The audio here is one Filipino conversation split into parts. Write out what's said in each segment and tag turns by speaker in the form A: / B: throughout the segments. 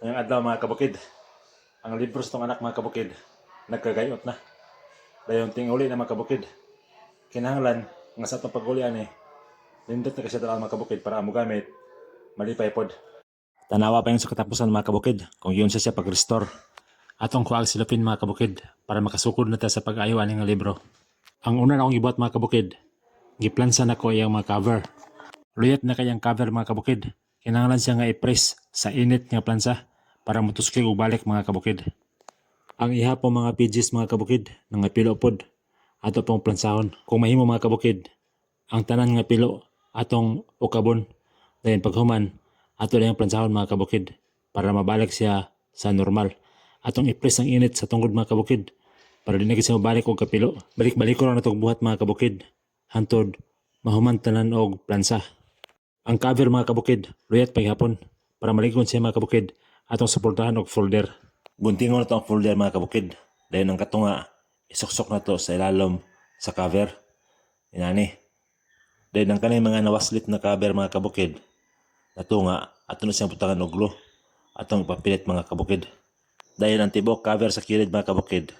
A: Ngayong adlaw mga kabukid, ang libros tong anak mga kabukid, nagkagayot na. Dayon tinguli na mga kabukid. Kinahanglan nga sa itong pag-ulian nindot na kasi talaga mga kabukid para mo gamit, malipay pod. Tanawa pa yung sa katapusan mga kabukid, kung yun siya pag-restore. Atong kuwag silupin mga kabukid, para makasukod na ta sa pag-ayuan ng libro. Ang una na akong ibuhat mga kabukid, giplansa na ko yung mga cover. Luyat na kayang cover mga kabukid. Kinahanglan siya nga i-press sa init nga plansa para mutuski og balik mga kabukid. Ang iha po mga pages mga kabukid, nga pilo pod, ato pong plansahon. Kung mahimo mga kabukid, ang tanan nga pilo, atong ukabon. Dayon paghuman, ato lang plansahon mga kabukid, para mabalik siya sa normal. Atong i-press ang init sa tungod mga kabukid, para di na siya mabalik og kapilo. Balik-balik ko lang natong buhat mga kabukid, hantod, mahuman tanan og plansa. Ang cover mga kabukid, luyat paghapon, para malikon siya mga kabukid, atong suportahan og folder. Guntingon na to ang folder mga kabukid, dahil ang katunga, isuksok na to sa ilalom sa cover. Inani. Dahil ang kanay mga nawaslit na cover mga kabukid, natunga, ato na siyang putangan og glue, atong papilit mga kabukid. Dahil ang tibok cover sa kilid mga kabukid,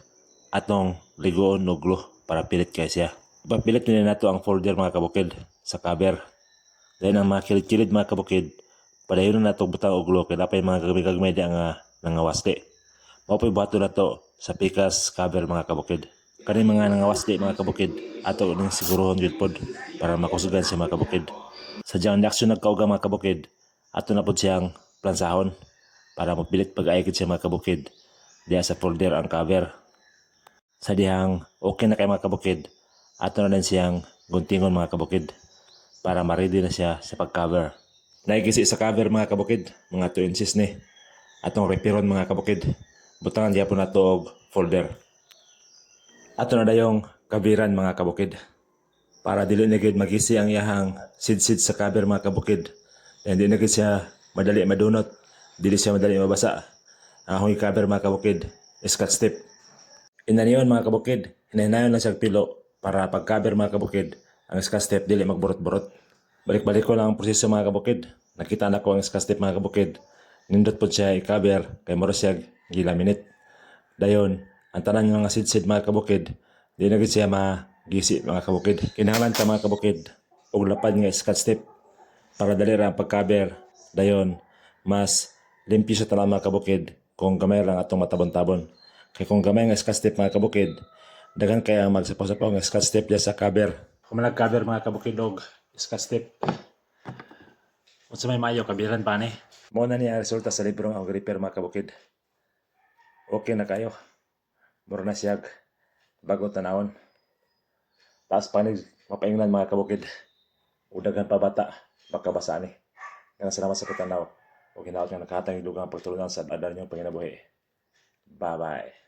A: atong ligoon og glue para pilit kay siya. Papilit nila nato ang folder mga kabukid sa cover. Dahil ang mga kilid-kilid mga kabukid, padayon na nato butang og glue kay dapat mga gagmay-gagmay di ang nangawasli. Mapoy buhato na to sa pikas cover mga kabukid. Kani mga nangawasli mga kabukid, ato ning sigurohon gyud pod para makusugan siya mga kabukid. Sadyang reaksyon nagkauga mga kabukid, ato na pod siyang plansahon para mapilit pag-aigid siya mga kabukid diya sa folder ang cover. Sa dihang okay na kay mga kabukid, ato na din siyang guntingon mga kabukid para ma-ready na siya sa pag-cover. Naigisi sa cover mga kabukid, mga 2 inches ni. Atong repiron mga kabukid, butangan diya po na to og folder. Ato na dayong kabiran mga kabukid, para dili na gid magisi ang iyahang sid-sid sa cover mga kabukid. Hindi na gid siya madali madunot, dili siya madali mabasa. Ang akong i-cover mga kabukid, scotch tape. Inaniyon mga kabukid, hinahinayon lang siya pilo para pag-cover mga kabukid, ang scotch tape dili magburot-burot. Balik-balik ko lang ang proseso mga kabukid. Nakita na ko ang scotch tape mga kabukid. Nindot po siya i-cover kay moro siya gilaminate. Dayon, ang tanan nga sid-sid mga kabukid, di na gid siya magisi mga kabukid. Kinahanglan ta mga kabukid og lapad nga scotch tape para dali ra ang pag-cover. Dayon, mas limpyo sa tanan mga kabukid kung gamay lang atong matabon-tabon. Kay kung gamay nga scotch tape mga kabukid, daghan kaya magsapaw-sapaw nga scotch tape diya sa cover. Kung manag-cover mga kabukid og scotch tape, kung sa may mayo kabiran pa ni. Mo na niya ang resulta sa libro ang repair mga kabukid. Okay na kayo. Mura na siyag bago tanawon. Taas panig mapaingnan mga kabukid. Udagan pa bata baka basa ni. Nga salamat sa pagtanaw. O ginaot nga nakahatang ilugang pagtulungan sa adal niyong panginabuhi. Bye-bye.